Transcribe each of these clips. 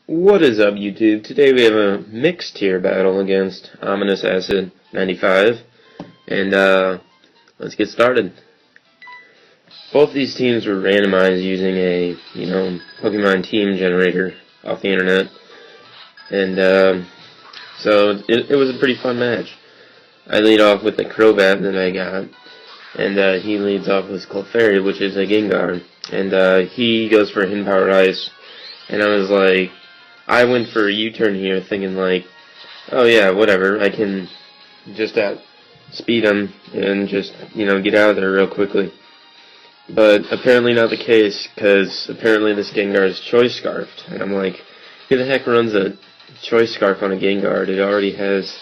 What is up, YouTube? Today we have a mixed tier battle against ominousacid95, and let's get started. Both these teams were randomized using a, Pokemon team generator off the internet, and so it was a pretty fun match. I lead off with the Crobat that I got, and he leads off with Clefairy, which is a Gengar, and he goes for Hidden Power Ice, and I was like, I went for a U-turn here thinking like, oh yeah, whatever, I can just speed him and just, get out of there real quickly. But apparently not the case, because apparently this Gengar is Choice Scarfed. And I'm like, who the heck runs a Choice Scarf on a Gengar? It already has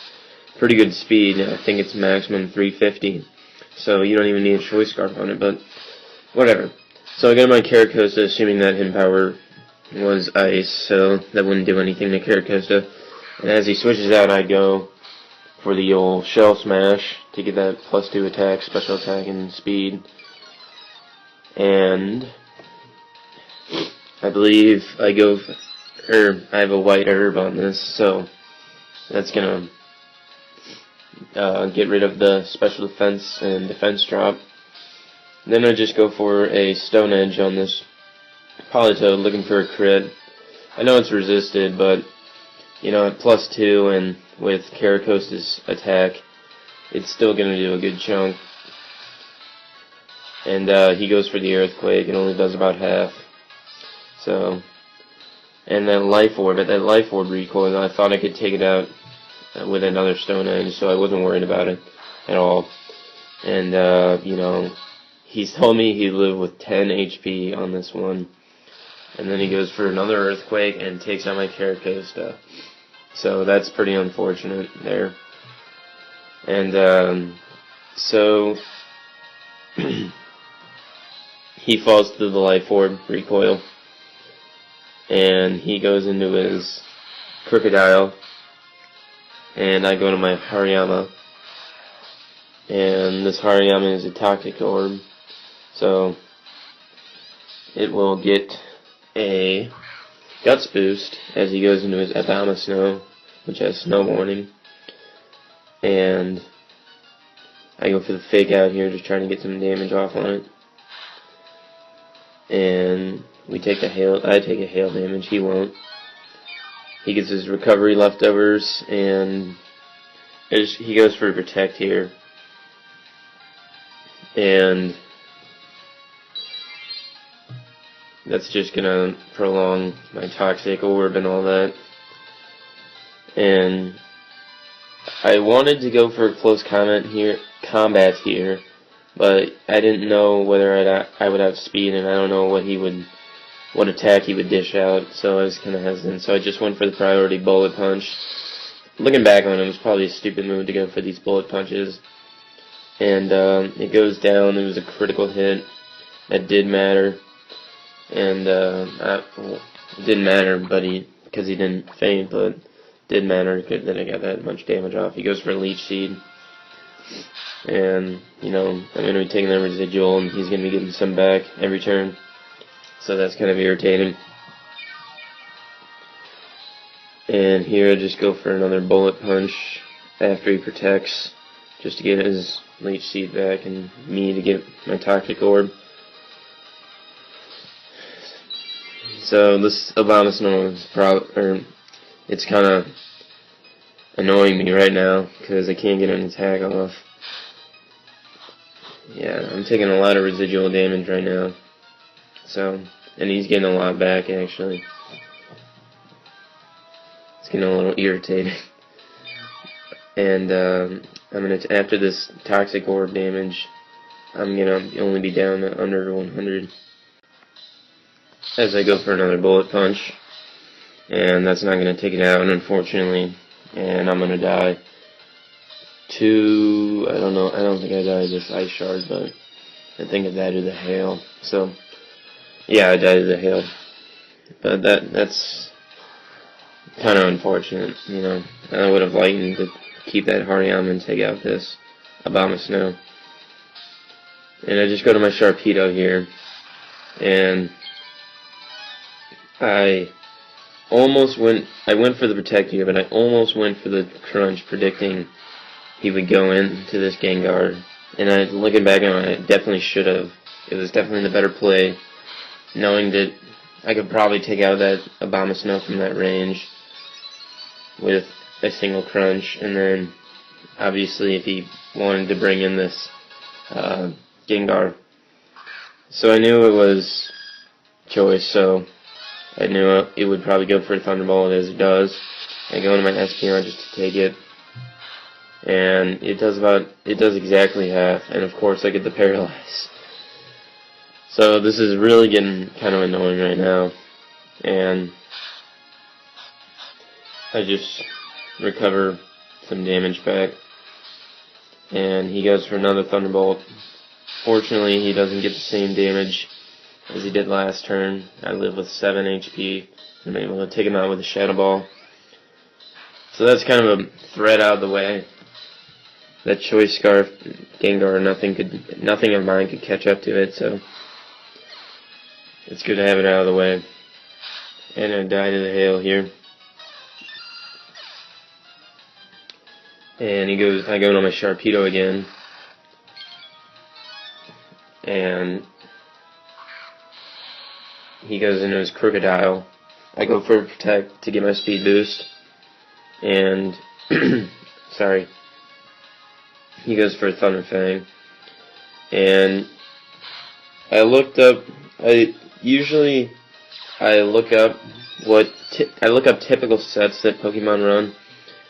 pretty good speed. I think it's maximum 350. So you don't even need a Choice Scarf on it, but whatever. So I got my Caracosta, assuming that Hidden Power was ice, so that wouldn't do anything to Caracosta. And as he switches out, I go for the old Shell Smash to get that +2 attack, special attack, and speed. And I believe I have a white herb on this, so that's gonna get rid of the special defense and defense drop. Then I just go for a Stone Edge on this Politoed, looking for a crit. I know it's resisted, but at +2 and with Caracosta's attack, it's still going to do a good chunk. And he goes for the Earthquake. It only does about half. So, and that Life Orb, at that Life Orb recoil, I thought I could take it out with another Stone Edge, so I wasn't worried about it at all. And he's told me he lived with 10 HP on this one. And then he goes for another Earthquake and takes out my Caracosta. So that's pretty unfortunate there. And so he falls through the Life Orb recoil. And he goes into his Crocodile. And I go to my Hariyama. And this Hariyama is a Toxic Orb. So it will get a Guts boost as he goes into his Abomasnow, which has Snow Warning. And I go for the Fake Out here, just trying to get some damage off on it. And I take a hail damage, he won't. He gets his recovery leftovers, and he goes for Protect here. And that's just gonna prolong my Toxic Orb and all that. And I wanted to go for a close combat here, but I didn't know whether I would have speed, and I don't know what attack he would dish out, so I was kind of hesitant. So I just went for the priority Bullet Punch. Looking back on it, it was probably a stupid move to go for these Bullet Punches. And it goes down. It was a critical hit. That did matter. And it didn't matter, because he didn't faint, but it did matter that I got that much damage off. He goes for a Leech Seed, and I'm going to be taking that residual, and he's going to be getting some back every turn, so that's kind of irritating. And here I just go for another Bullet Punch after he protects, just to get his Leech Seed back and me to get my Toxic Orb. So this Abomasnow is it's kind of annoying me right now because I can't get an attack off. Yeah, I'm taking a lot of residual damage right now. So, and he's getting a lot back actually. It's getting a little irritating. And after this Toxic Orb damage, I'm gonna only be down to under 100. As I go for another Bullet Punch, and that's not going to take it out, unfortunately, and I'm going to die to, I don't think I died to this Ice Shard, but I think I died to the Hail. So yeah, I died to the Hail, but that's kind of unfortunate. I would have liked to keep that Hariyama and take out this Abomasnow. And I just go to my Sharpedo here, and I I went for the Protect here, but I almost went for the Crunch, predicting he would go into this Gengar. And looking back on it, I definitely should have. It was definitely the better play, knowing that I could probably take out that Abomasnow from that range with a single Crunch, and then obviously if he wanted to bring in this Gengar. So I knew it was choice, so I knew it would probably go for a Thunderbolt as it does. I go into my Espeon just to take it, and it does exactly half, and of course I get the Paralyze. So this is really getting kind of annoying right now, and I just recover some damage back, and he goes for another Thunderbolt. Fortunately, he doesn't get the same damage as he did last turn. I live with 7 HP, and I'm able to take him out with a Shadow Ball. So that's kind of a threat out of the way. That Choice Scarf Gengar, nothing of mine could catch up to it, so it's good to have it out of the way. And I die to the hail here. And I go into my Sharpedo again. And he goes into his Crocodile. I go for a Protect to get my speed boost. And, sorry. He goes for a Thunder Fang. And I looked up, I look up typical sets that Pokemon run.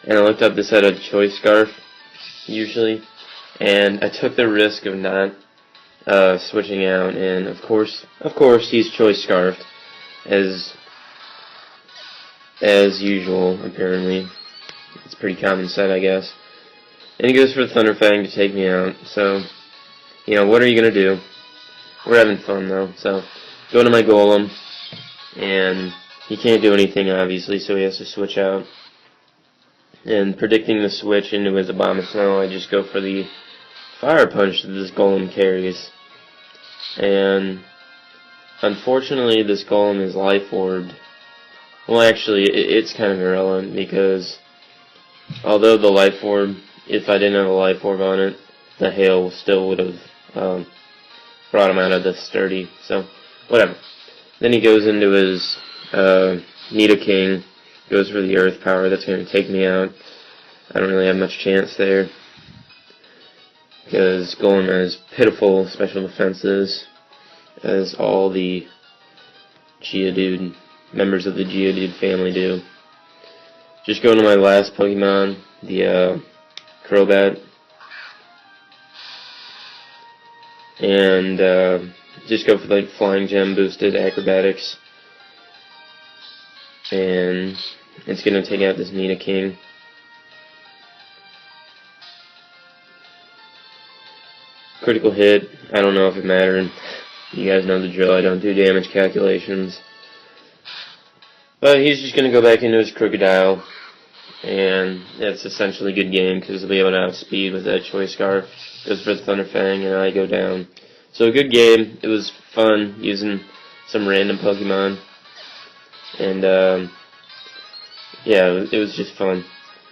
And I looked up the set of Choice Scarf, usually. And I took the risk of not switching out, and of course he's Choice Scarfed as usual. Apparently, it's a pretty common set, I guess. And he goes for the Thunder Fang to take me out. So, what are you gonna do? We're having fun though. So, go to my Golem, and he can't do anything obviously, so he has to switch out. And predicting the switch into his Abomasnow, I just go for the Fire Punch that this Golem carries. And unfortunately, this Golem is Life Orbed. Well, actually, it's kind of irrelevant, because although the Life Orb, if I didn't have a Life Orb on it, the hail still would have brought him out of the Sturdy. So, whatever. Then he goes into his Nidoking, goes for the Earth Power. That's going to take me out. I don't really have much chance there, because Golem has pitiful special defenses, as all the Geodude members of the Geodude family do. Just going to my last Pokemon, the Crobat, and just go for the Flying Gem boosted Acrobatics, and it's going to take out this Nidoking. Critical hit, I don't know if it mattered. You guys know the drill, I don't do damage calculations. But he's just going to go back into his Crocodile, and that's essentially a good game, because he'll be able to outspeed with that Choice Scarf. Goes for the Thunder Fang, and I go down. So a good game. It was fun using some random Pokemon. And, yeah, it was just fun,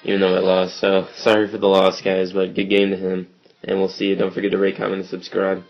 even though I lost. So, sorry for the loss, guys, but good game to him. And we'll see you. Don't forget to rate, comment, and subscribe.